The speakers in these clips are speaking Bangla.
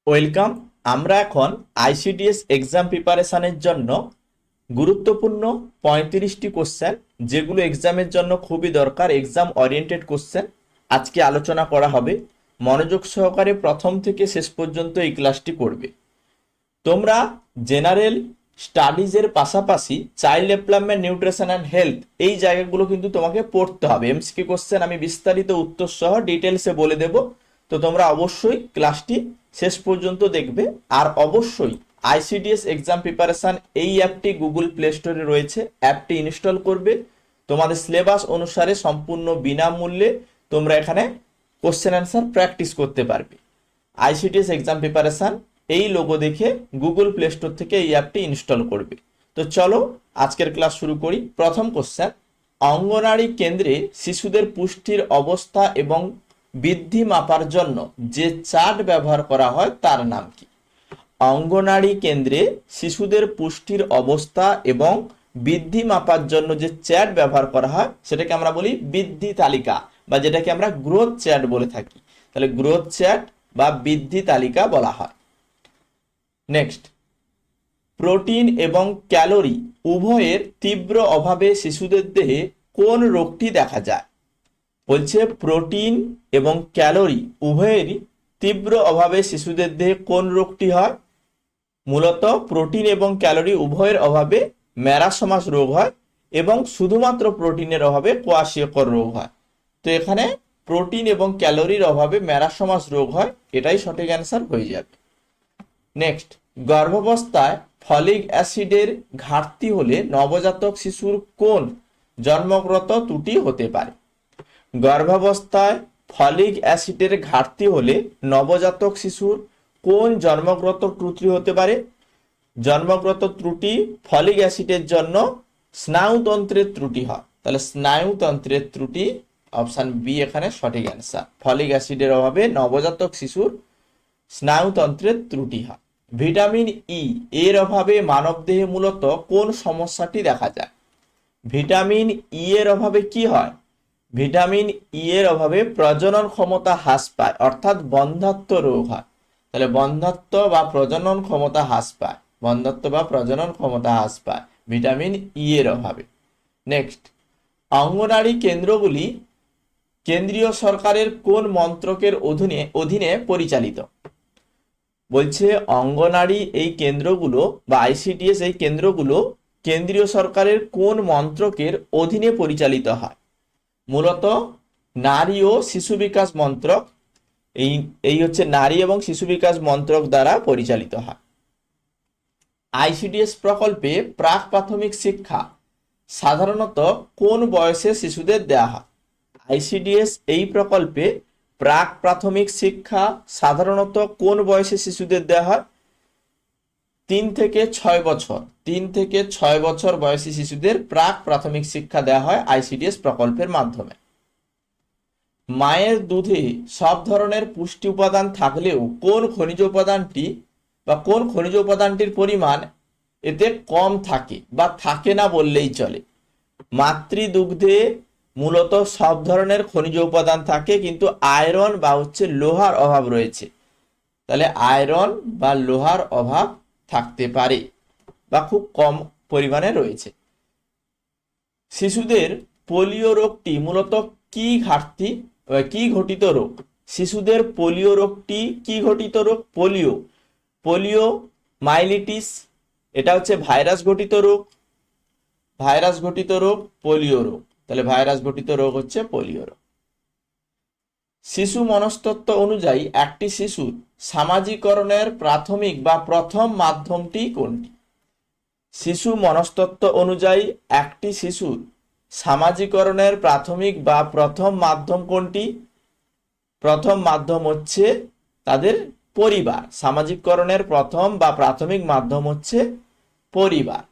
ওয়েলকাম। আমরা এখন আইসিডিএস এক্সাম প্রিপারেশনের জন্য গুরুত্বপূর্ণ 35টি কোশ্চেন, যেগুলো এক্সামের জন্য খুবই দরকার, এক্সাম ওরিয়েন্টেড কোশ্চেন আজকে আলোচনা করা হবে। মনোযোগ সহকারে প্রথম থেকে শেষ পর্যন্ত এই ক্লাসটি করবে। তোমরা জেনারেল স্টাডিজের পাশাপাশি child development, nutrition and health এই জায়গাগুলো কিন্তু তোমাকে পড়তে হবে। এমসিকিউ কোশ্চেন আমি বিস্তারিত উত্তর সহ ডিটেলসে বলে দেব, তো তোমরা অবশ্যই ক্লাসটি শেষ পর্যন্ত দেখবে। আর অবশ্যই আইসিডিএস এক্সাম প্রিপারেশন এই অ্যাপটি গুগল প্লে স্টোরে রয়েছে, অ্যাপটি ইনস্টল করবে। তোমাদের সিলেবাস অনুসারে সম্পূর্ণ বিনামূল্যে তোমরা এখানে কোশ্চেন অ্যান্সার প্র্যাকটিস করতে পারবে। আইসিডিএস এক্সাম প্রিপারেশন এই লোগো দেখে গুগল প্লে স্টোর থেকে এই অ্যাপটি ইনস্টল করবে। তো চলো আজকের ক্লাস শুরু করি। প্রথম কোশ্চেন, অঙ্গনারী কেন্দ্রে শিশুদের পুষ্টির অবস্থা এবং বৃদ্ধি মাপার জন্য যে চার্ট ব্যবহার করা হয় তার নাম কি? অঙ্গনারী কেন্দ্রে শিশুদের পুষ্টির অবস্থা এবং বৃদ্ধি মাপার জন্য যে চার্ট ব্যবহার করা হয় সেটাকে আমরা বলি বৃদ্ধি তালিকা, বা যেটাকে আমরা গ্রোথ চার্ট বলে থাকি। তাহলে গ্রোথ চার্ট বা বৃদ্ধি তালিকা বলা হয়। নেক্সট, প্রোটিন এবং ক্যালোরি উভয়ের তীব্র অভাবে শিশুদের দেহে কোন রোগটি দেখা যায়? বলছে প্রোটিন এবং ক্যালোরি উভয়েরই তীব্র অভাবে শিশুদের দেহে কোন রোগটি হয়? মূলত প্রোটিন এবং ক্যালোরি উভয়ের অভাবে ম্যারাসমাস রোগ হয়, এবং শুধুমাত্র প্রোটিনের অভাবে কোয়াশিয়কর রোগ হয়। তো এখানে প্রোটিন এবং ক্যালোরির অভাবে ম্যারাসমাস রোগ হয়, এটাই সঠিক অ্যান্সার হয়ে যাবে। নেক্সট, গর্ভাবস্থায় ফলিক অ্যাসিডের ঘাটতি হলে নবজাতক শিশুর কোন জন্মগত ত্রুটি হতে পারে? গর্ভাবস্থায় ফলিক অ্যাসিডের ঘাটতি হলে নবজাতক শিশুর কোন জন্মগত ত্রুটি হতে পারে? জন্মগত ত্রুটি ফলিক অ্যাসিডের জন্য স্নায়ুতন্ত্রের ত্রুটি হয়। তাহলে স্নায়ুতন্ত্রের ত্রুটি, অপশন বি এখানে সঠিক অ্যান্সার। ফলিক অ্যাসিডের অভাবে নবজাতক শিশুর স্নায়ুতন্ত্রের ত্রুটি হয়। ভিটামিন ই এর অভাবে মানবদেহে মূলত কোন সমস্যাটি দেখা যায়? ভিটামিন ই এর অভাবে কি হয়? ভিটামিন ই এর অভাবে প্রজনন ক্ষমতা হ্রাস পায়, অর্থাৎ বন্ধ্যাত্ব রোগ হয়। তাহলে বন্ধ্যাত্ব বা প্রজনন ক্ষমতা হ্রাস পায়, বন্ধ্যাত্ব বা প্রজনন ক্ষমতা হ্রাস পায় ভিটামিন ই এর অভাবে। নেক্সট, অঙ্গনারী কেন্দ্রগুলি কেন্দ্রীয় সরকারের কোন মন্ত্রকের অধীনে পরিচালিত? বলছে অঙ্গনারী এই কেন্দ্রগুলো বা আইসিডিএস এই কেন্দ্রগুলো কেন্দ্রীয় সরকারের কোন মন্ত্রকের অধীনে পরিচালিত হয়? মূলত নারী ও শিশু বিকাশ মন্ত্রক, এই হচ্ছে নারী এবং শিশু বিকাশ মন্ত্রক দ্বারা পরিচালিত হয়। আইসিডিএস প্রকল্পে প্রাক প্রাথমিক শিক্ষা সাধারণত কোন বয়সে শিশুদের দেওয়া হয়? আইসিডিএস এই প্রকল্পে প্রাক প্রাথমিক শিক্ষা সাধারণত কোন বয়সে শিশুদের দেওয়া হয়? 3 থেকে 6 বছর, 3 থেকে 6 বছর বয়সী শিশুদের প্রাক প্রাথমিক শিক্ষা দেওয়া হয় আইসিডিএস প্রকল্পের মাধ্যমে। মায়ের দুধে সব ধরনের পুষ্টি উপাদান থাকলেও কোন খনিজ উপাদানটি বা কোন খনিজ উপাদানটির পরিমাণ এতে কম থাকে বা থাকে না বললেই চলে? মাতৃদুগ্ধে মূলত সব ধরনের খনিজ উপাদান থাকে, কিন্তু আয়রন বা হচ্ছে লোহার অভাব রয়েছে। তাহলে আয়রন বা লোহার অভাব থাকতে পারে বা খুব কম পরিমাণে রয়েছে। শিশুদের পোলিও রোগটি মূলত কি ঘটিত রোগ? শিশুদের পোলিও রোগটি কি ঘটিত রোগ? পোলিও মাইলিটিস, এটা হচ্ছে ভাইরাস ঘটিত রোগ। ভাইরাস ঘটিত রোগ পোলিও রোগ, তাহলে ভাইরাস ঘটিত রোগ হচ্ছে পোলিও রোগ। শিশু মনস্তত্ত্ব অনুযায়ী একটি শিশুর সামাজিকরণের প্রাথমিক বা প্রথম মাধ্যমটি কোনটি? শিশু মনস্তত্ত্ব অনুযায়ী একটি শিশুর সামাজিকরণের প্রাথমিক বা প্রথম মাধ্যম কোনটি? প্রথম মাধ্যম হচ্ছে তাদের পরিবার। সামাজিকরণের প্রথম বা প্রাথমিক মাধ্যম হচ্ছে পরিবার,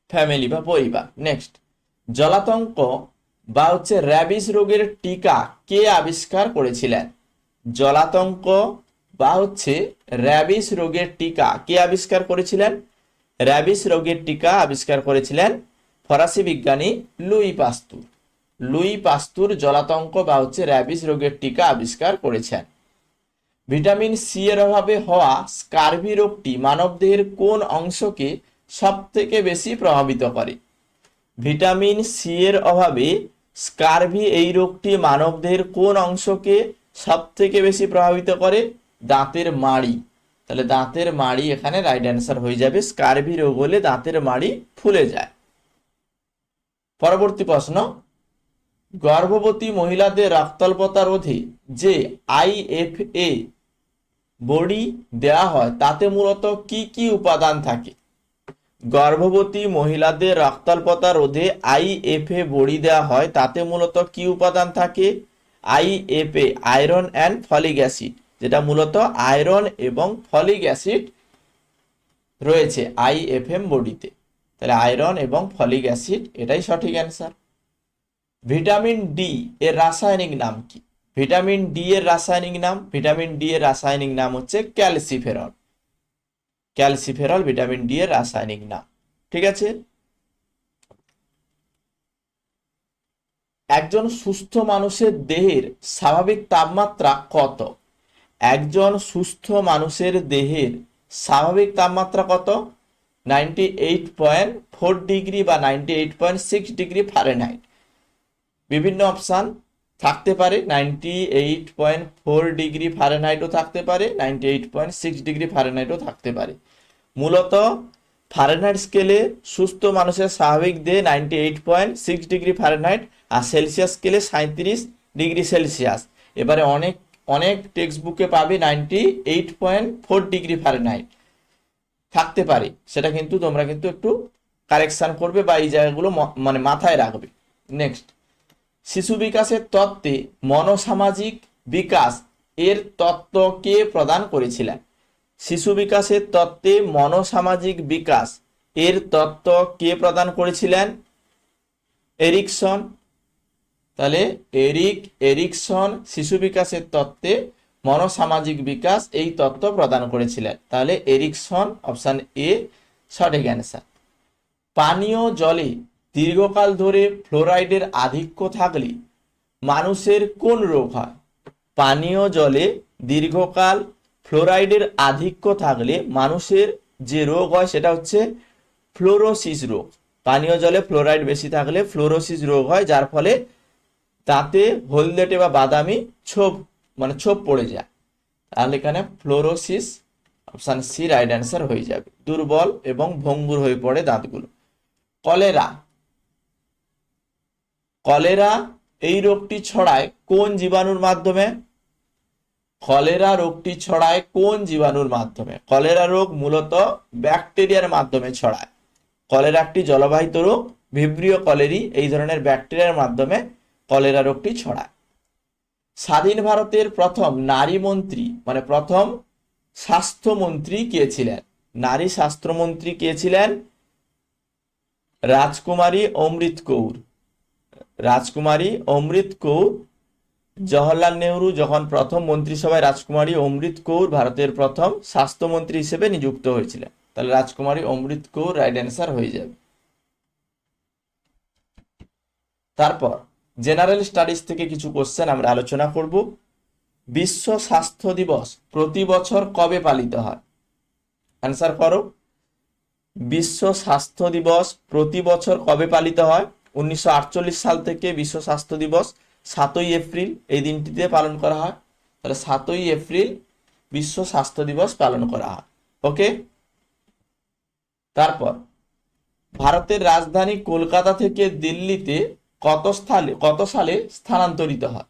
ফ্যামিলি বা পরিবার। নেক্সট, জলাতঙ্ক বা হচ্ছে র্যাবিস রোগের টিকা কে আবিষ্কার করেছিলেন? জলাতঙ্ক বা হচ্ছে র্যাবিস রোগের টিকা কে আবিষ্কার করেছিলেন? র্যাবিস রোগের টিকা আবিষ্কার করেছিলেন ফরাসি বিজ্ঞানী লুই পাস্তুর। লুই পাস্তুর জলাতঙ্ক বা হচ্ছে র্যাবিস রোগের টিকা আবিষ্কার করেছেন। ভিটামিন সি এর অভাবে হওয়া স্কারভি রোগটি মানবদেহের কোন অংশকে সব থেকে বেশি প্রভাবিত করে? ভিটামিন সি এর অভাবে স্কারভি এই রোগটি মানবদেহের কোন অংশকে সব থেকে বেশি প্রভাবিত করে? দাঁতের মাড়ি। তাহলে দাঁতের মাড়ি এখানে রাইট অ্যান্সার হয়ে যাবে। স্কারভি রোগ হলে দাঁতের মাড়ি ফুলে যায়। পরবর্তী প্রশ্ন, গর্ভবতী মহিলাদের রক্তাল্পতা রোধে যে আইএফএ বড়ি দেওয়া হয় তাতে মূলত কি কি উপাদান থাকে? গর্ভবতী মহিলাদের রক্তাল্পতা রোধে আইএফএ বড়ি দেওয়া হয় তাতে মূলত কি উপাদান থাকে? IFA iron and folic acid, যেটা মূলত আয়রন এবং ফলিক অ্যাসিড রয়েছে আইএফএম বডিতে। তাহলে আয়রন এবং ফলিক অ্যাসিড এটাই সঠিক অ্যান্সার। ভিটামিন ডি এর রাসায়নিক নাম কি? ভিটামিন ডি এর রাসায়নিক নাম, ভিটামিন ডি এর রাসায়নিক নাম হচ্ছে ক্যালসিফেরল। ক্যালসিফেরল ভিটামিন ডি এর রাসায়নিক নাম। ঠিক আছে। একজন সুস্থ মানুষের দেহের স্বাভাবিক তাপমাত্রা কত? একজন সুস্থ মানুষের দেহের স্বাভাবিক তাপমাত্রা কত? 98.4 ডিগ্রি বা 98.6 ডিগ্রি ফারেনহাইট। বিভিন্ন অপশান থাকতে পারে, 98.4 ডিগ্রি ফারেনহাইটও থাকতে পারে, 98.6 ডিগ্রি ফারেনহাইটও থাকতে পারে। মূলত ফারেনহাইট স্কেলে সুস্থ মানুষের স্বাভাবিক দেহে 98.6 ডিগ্রি ফারেনহাইট, আর সেলসিয়াস স্কেলে 37 ডিগ্রি সেলসিয়াস। এবারে অনেক অনেক টেক্সট বুকে পাবে 98.4 ডিগ্রি ফারেনহাইট থাকতে পারে, সেটা কিন্তু তোমরা কিন্তু একটু কারেকশন করবে বা এই জায়গাগুলো মানে মাথায় রাখবে। নেক্সট, শিশু বিকাশের তত্ত্বে মনোসামাজিক বিকাশ এর তত্ত্ব কে প্রদান করেছিলেন? শিশু বিকাশের তত্ত্বে মনোসামাজিক বিকাশ এর তত্ত্ব কে প্রদান করেছিলেন? এরিকসন। তাহলে এরিকসন শিশু বিকাশের তত্ত্বে মনোসামাজিক বিকাশ এই তত্ত্ব প্রদান করেছিলেন। তাহলে এরিকসন অপশন এ সঠিক অ্যান্সার। পানীয় জলে দীর্ঘকাল ধরে ফ্লোরাইডের আধিক্য থাকলে মানুষের কোন রোগ হয়? পানীয় জলে দীর্ঘকাল ফ্লোরাইডের আধিক্য থাকলে মানুষের যে রোগ হয় সেটা হচ্ছে ফ্লোরোসিস রোগ। পানীয় জলে ফ্লোরাইড বেশি থাকলে ফ্লোরোসিস রোগ হয়, যার ফলে দাঁতে হলদেটে বা বাদামি ছোপ পড়ে যায়। তাহলে এখানে fluorosis option C right answer হয়ে যাবে। দুর্বল এবং ভঙ্গুর হয়ে পড়ে দাঁতগুলো। কলেরা এই রোগটি ছড়ায় কোন জীবাণুর মাধ্যমে? কলেরা রোগটি ছড়ায় কোন জীবাণুর মাধ্যমে? কলেরা রোগ মূলত ব্যাকটেরিয়ার মাধ্যমে ছড়ায়। কলেরা একটি জলবাহিত রোগ, ভিব্রিও কলেরি এই ধরনের ব্যাকটেরিয়ার মাধ্যমে কলেরা রোগটি ছড়ায়। স্বাধীন ভারতের প্রথম নারী মন্ত্রী মানে প্রথম স্বাস্থ্যমন্ত্রী কে ছিলেন? নারী স্বাস্থ্যমন্ত্রী কে ছিলেন? রাজকুমারী অমৃত কৌর। রাজকুমারী অমৃত কৌর। জওহরলাল নেহরু যখন প্রথম মন্ত্রিসভায় রাজকুমারী অমৃত কৌর ভারতের প্রথম স্বাস্থ্যমন্ত্রী হিসেবে নিযুক্ত হয়েছিলেন। তাহলে রাজকুমারী অমৃত কৌর রাইট অ্যান্সার হয়ে যাবে। তারপর জেনারেল স্টাডিজ থেকে কিছু কোশ্চেন আমরা আলোচনা করব। বিশ্ব স্বাস্থ্য দিবস প্রতি বছর কবে পালিত হয়? অ্যান্সার করো। বিশ্ব স্বাস্থ্য দিবস প্রতি বছর কবে পালিত হয়? 1948 সাল থেকে বিশ্ব স্বাস্থ্য দিবস 7ই এপ্রিল এই দিনটিতে পালন করা হয়। তাহলে 7ই এপ্রিল বিশ্ব স্বাস্থ্য দিবস পালন করা হয়। ওকে। তারপর ভারতের রাজধানী কলকাতা থেকে দিল্লিতে কত সালে স্থানান্তরিত হয়?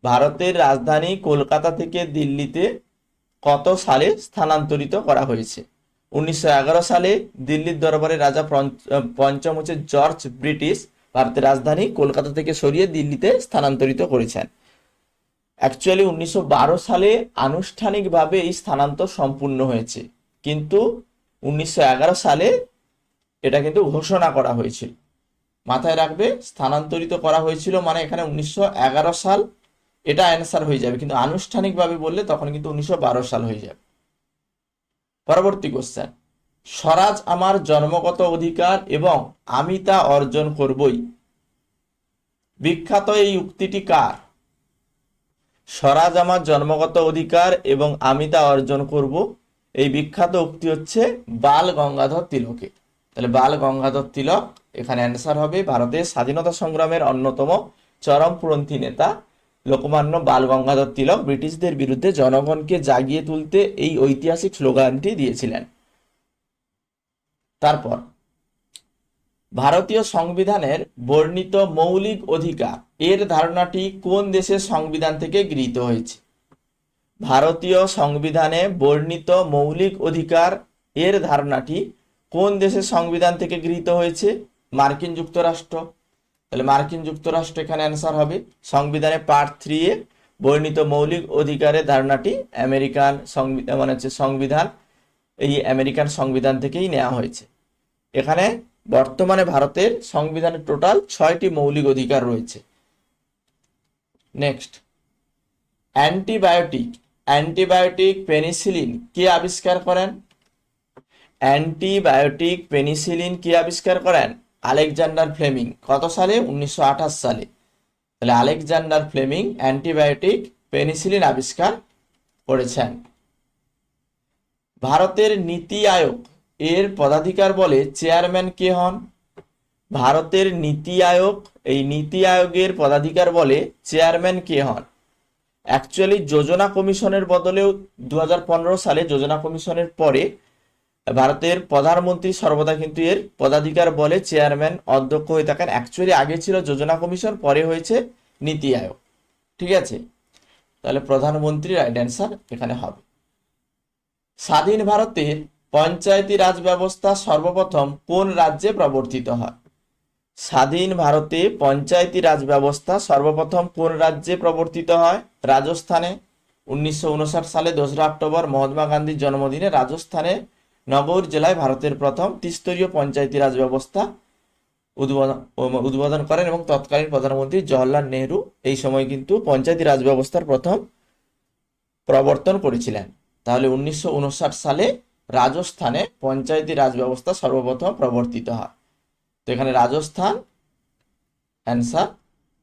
ভারতের রাজধানী কলকাতা থেকে দিল্লিতে কত সালে স্থানান্তরিত করা হয়েছে? 1911 সালে দিল্লির দরবারে রাজা পঞ্চম হচ্ছে জর্জ ব্রিটিশ ভারতের রাজধানী কলকাতা থেকে সরিয়ে দিল্লিতে স্থানান্তরিত করেছেন। অ্যাকচুয়ালি 1912 সালে আনুষ্ঠানিকভাবে এই স্থানান্তর সম্পূর্ণ হয়েছে, কিন্তু 1911 সালে এটা কিন্তু ঘোষণা করা হয়েছিল। মাথায় রাখবে, স্থানান্তরিত করা হয়েছিল মানে এখানে 1911 সাল এটা অ্যান্সার হয়ে যাবে, কিন্তু আনুষ্ঠানিকভাবে বললে তখন কিন্তু 1912 সাল হয়ে যাবে। পরবর্তী কোশ্চেন, স্বরাজ আমার জন্মগত অধিকার এবং আমি তা অর্জন করবই। বিখ্যাত এই উক্তিটি কার? স্বরাজ আমার জন্মগত অধিকার এবং আমি তা অর্জন করব, এই বিখ্যাত উক্তি হচ্ছে বাল গঙ্গাধর তিলকের। তাহলে বাল গঙ্গাধর তিলক এখানে অ্যান্সার হবে। ভারতের স্বাধীনতা সংগ্রামের অন্যতম চরমপন্থী নেতা লোকমান্য বাল গঙ্গাধর তিলক ব্রিটিশদের বিরুদ্ধে জনগণকে জাগিয়ে তুলতে এই ঐতিহাসিক স্লোগানটি দিয়েছিলেন। তারপর ভারতীয় সংবিধানের বর্ণিত মৌলিক অধিকার এর ধারণাটি কোন দেশের সংবিধান থেকে গৃহীত হয়েছে? ভারতীয় সংবিধানে বর্ণিত মৌলিক অধিকার এর ধারণাটি কোন দেশের সংবিধান থেকে গৃহীত হয়েছে? মার্কিন যুক্তরাষ্ট্র। তাহলে মার্কিন যুক্তরাষ্ট্র এখানে অ্যান্সার হবে। সংবিধানে পার্ট 3 এ বর্ণিত মৌলিক অধিকারের ধারণাটি আমেরিকান সংবিধান মানে হচ্ছে সংবিধান, এই আমেরিকান সংবিধান থেকেই নেওয়া হয়েছে। এখানে বর্তমানে ভারতের সংবিধানে টোটাল 6টি মৌলিক অধিকার রয়েছে। নেক্সট, অ্যান্টিবায়োটিক পেনিসিলিন কে আবিষ্কার করেন? অ্যান্টিবায়োটিক পেনিসিলিন কে আবিষ্কার করেন? Alexander Fleming. কত সালে? 1928 সালে। তাহলে আলেকজান্ডার ফ্লেমিং অ্যান্টিবায়োটিক পেনিসিলিন আবিষ্কার করেছেন। ভারতের নীতি আয়োগ এর পদাধিকার বলে চেয়ারম্যান কে হন? ভারতের নীতি আয়োগ, এই নীতি আয়োগের পদাধিকার বলে চেয়ারম্যান কে হন? অ্যাকচুয়ালি যোজনা কমিশনের বদলেও 2015 সালে যোজনা কমিশনের পরে ভারতের প্রধানমন্ত্রী সর্বদা কিন্তু এর পদাধিকার বলে চেয়ারম্যান অধ্যক্ষ হয়ে থাকেন। অ্যাকচুয়ালি আগে ছিল যোজনা কমিশন, পরে হয়েছে নীতি আয়োগ। ঠিক আছে, তাহলে প্রধানমন্ত্রী রাইট অ্যান্সার এখানে হবে। স্বাধীন ভারতের পঞ্চায়েতি রাজ ব্যবস্থা সর্বপ্রথম কোন রাজ্যে প্রবর্তিত হয়? স্বাধীন ভারতে পঞ্চায়েতি রাজ ব্যবস্থা সর্বপ্রথম কোন রাজ্যে প্রবর্তিত হয়? রাজস্থানে। 1959 সালে 2রা অক্টোবর মহাত্মা গান্ধীর জন্মদিনে রাজস্থানে নগর জেলায় ভারতের প্রথম ত্রিস্তরীয় পঞ্চায়েতি রাজ ব্যবস্থা উদ্বোধন করেন এবং তৎকালীন প্রধানমন্ত্রী জওহরলাল নেহরু এই সময় কিন্তু পঞ্চায়েতি রাজ ব্যবস্থার প্রথম প্রবর্তন করেছিলেন। তাহলে 1959 সালে রাজস্থানে পঞ্চায়েতি রাজ ব্যবস্থা সর্বপ্রথম প্রবর্তিত হয়। তো এখানে রাজস্থান অ্যান্সার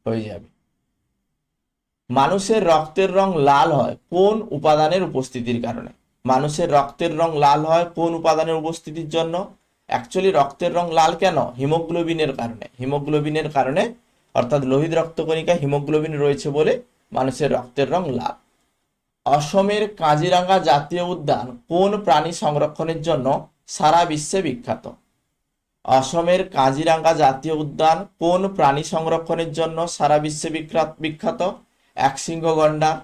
হয়ে যাবে। মানুষের রক্তের রং লাল হয় কোন উপাদানের উপস্থিতির কারণে? মানুষের রক্তের রং লাল হয় কোন উপাদানের উপস্থিতির জন্য? অ্যাকচুয়ালি রক্তের রং লাল কেন? হিমোগ্লোবিনের কারণে। হিমোগ্লোবিনের কারণে, অর্থাৎ লোহিত রক্তকণিকা হিমোগ্লোবিন রয়েছে বলে মানুষের রক্তের রং লাল। অসমের কাজিরাঙ্গা জাতীয় উদ্যান কোন প্রাণী সংরক্ষণের জন্য সারা বিশ্বে বিখ্যাত? অসমের কাজিরাঙ্গা জাতীয় উদ্যান কোন প্রাণী সংরক্ষণের জন্য সারা বিশ্বে বিখ্যাত? একশৃঙ্গ গন্ডার।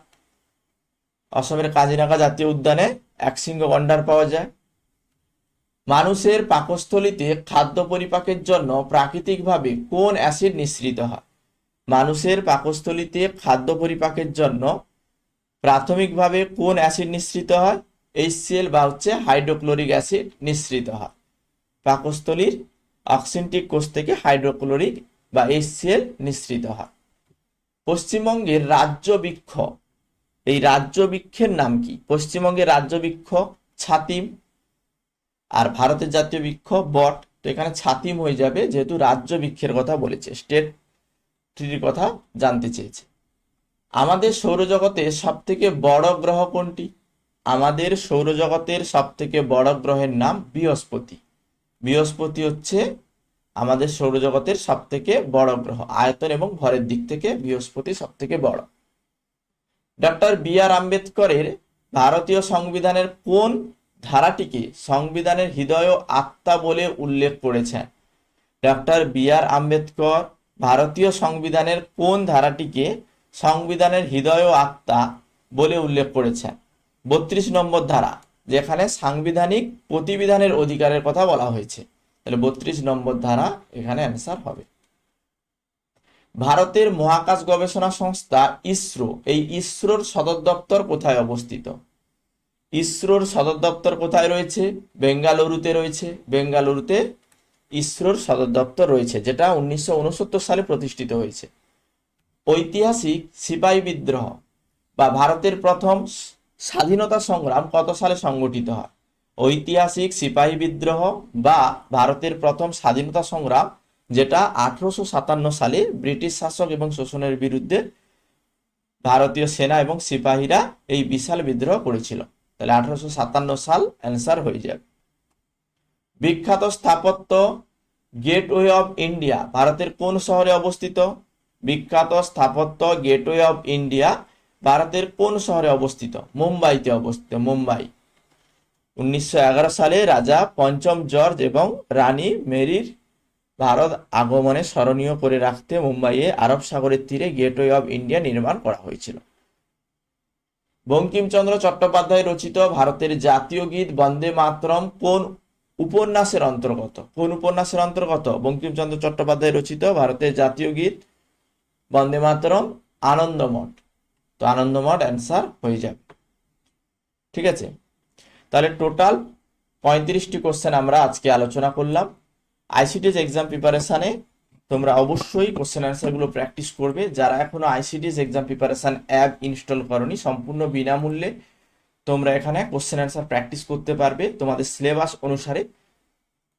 অসমের কাজিরাঙ্গা জাতীয় উদ্যানে একশৃঙ্গ গন্ডার পাওয়া যায়। মানুষের পাকস্থলীতে খাদ্য পরিপাকের জন্য প্রাকৃতিকভাবে কোন অ্যাসিড নিঃসৃত হয়? মানুষের পাকস্থলীতে খাদ্য পরিপাকের জন্য প্রাথমিকভাবে কোন অ্যাসিড নিঃসৃত হয়? HCl বা হচ্ছে হাইড্রোক্লোরিক অ্যাসিড নিঃসৃত হয়। পাকস্থলীর অক্সিনটিক কোষ থেকে হাইড্রোক্লোরিক বা HCl নিঃসৃত হয়। পশ্চিমবঙ্গের রাজ্য বৃক্ষ, এই রাজ্য বৃক্ষের নাম কি? পশ্চিমবঙ্গের রাজ্য বৃক্ষ ছাতিম, আর ভারতের জাতীয় বৃক্ষ বট। তো এখানে ছাতিম হয়ে যাবে যেহেতু রাজ্য বৃক্ষের কথা বলেছে, স্টেট ট্রির কথা জানতে চেয়েছে। আমাদের সৌরজগতের সব থেকে বড় গ্রহ কোনটি? আমাদের সৌরজগতের সব থেকে বড় গ্রহের নাম বৃহস্পতি। বৃহস্পতি হচ্ছে আমাদের সৌরজগতের সব থেকে বড় গ্রহ, আয়তন এবং ভরের দিক থেকে বৃহস্পতি সব থেকে বড়। ডক্টর BR আম্বেদকরের ভারতীয় সংবিধানের কোন ধারাটিকে সংবিধানের হৃদয় ও আত্মা বলে উল্লেখ করেছেন? ডক্টর BR আম্বেদকর ভারতীয় সংবিধানের কোন ধারাটিকে সংবিধানের হৃদয় ও আত্মা বলে উল্লেখ করেছেন? 32 নম্বর ধারা, যেখানে সাংবিধানিক প্রতিবিধানের অধিকারের কথা বলা হয়েছে। তাহলে 32 নম্বর ধারা এখানে অ্যান্সার হবে। ভারতের মহাকাশ গবেষণা সংস্থা ইসরো, এই ইসরোর সদর দপ্তর কোথায় অবস্থিত? ইসরোর সদর দপ্তর কোথায় রয়েছে? বেঙ্গালুরুতে রয়েছে। বেঙ্গালুরুতে ইসরোর সদর দপ্তর রয়েছে, যেটা 1969 সালে প্রতিষ্ঠিত হয়েছে। ঐতিহাসিক সিপাহী বিদ্রোহ বা ভারতের প্রথম স্বাধীনতা সংগ্রাম কত সালে সংগঠিত হয়? ঐতিহাসিক সিপাহী বিদ্রোহ বা ভারতের প্রথম স্বাধীনতা সংগ্রাম, যেটা 1857 সালে ব্রিটিশ শাসক এবং শোষণের বিরুদ্ধে ভারতীয় সেনা এবং সিপাহীরা এই বিশাল বিদ্রোহ করেছিল। তাহলে 1857 সাল অ্যান্সার হয়ে যাবে। বিখ্যাত স্থাপত্য গেটওয়ে অফ ইন্ডিয়া ভারতের কোন শহরে অবস্থিত? বিখ্যাত স্থাপত্য গেটওয়ে অফ ইন্ডিয়া ভারতের কোন শহরে অবস্থিত? মুম্বাইতে অবস্থিত, মুম্বাই। 1911 সালে রাজা পঞ্চম জর্জ এবং রানী মেরির ভারত আগমনে স্মরণীয় করে রাখতে মুম্বাইয়ে আরব সাগরের তীরে গেটওয়ে অফ ইন্ডিয়া নির্মাণ করা হয়েছিল। বঙ্কিমচন্দ্র চট্টোপাধ্যায় রচিত ভারতের জাতীয় গীত বন্দে মাতরম কোন উপন্যাসের অন্তর্গত? কোন উপন্যাসের অন্তর্গত? বঙ্কিমচন্দ্র চট্টোপাধ্যায় রচিত ভারতের জাতীয় গীত বন্দে মাতরম আনন্দমঠ। তো আনন্দমঠ অ্যান্সার হয়ে যাবে। ঠিক আছে, তাহলে টোটাল 35টি কোশ্চেন আমরা আজকে আলোচনা করলাম। আইসিটিএস এক্সাম প্রিপারেশানে তোমরা অবশ্যই কোশ্চেন অ্যান্সারগুলো প্র্যাকটিস করবে। যারা এখনো ICTs exam preparation app install করনি, সম্পূর্ণ বিনামূল্যে তোমরা এখানে কোশ্চেন অ্যান্সার প্র্যাকটিস করতে পারবে তোমাদের সিলেবাস অনুসারে।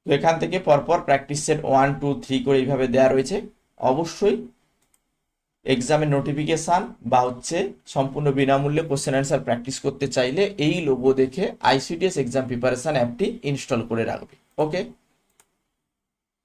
তো এখান থেকে পরপর প্র্যাকটিস সেট 1, 2, 3 করে এইভাবে দেওয়া রয়েছে। অবশ্যই এক্সামের নোটিফিকেশান বা সম্পূর্ণ বিনামূল্যে কোশ্চেন অ্যান্সার প্র্যাকটিস করতে চাইলে এই লোগো দেখে আইসিটিএস এক্সাম প্রিপারেশান অ্যাপটি ইনস্টল করে রাখবে। ওকে।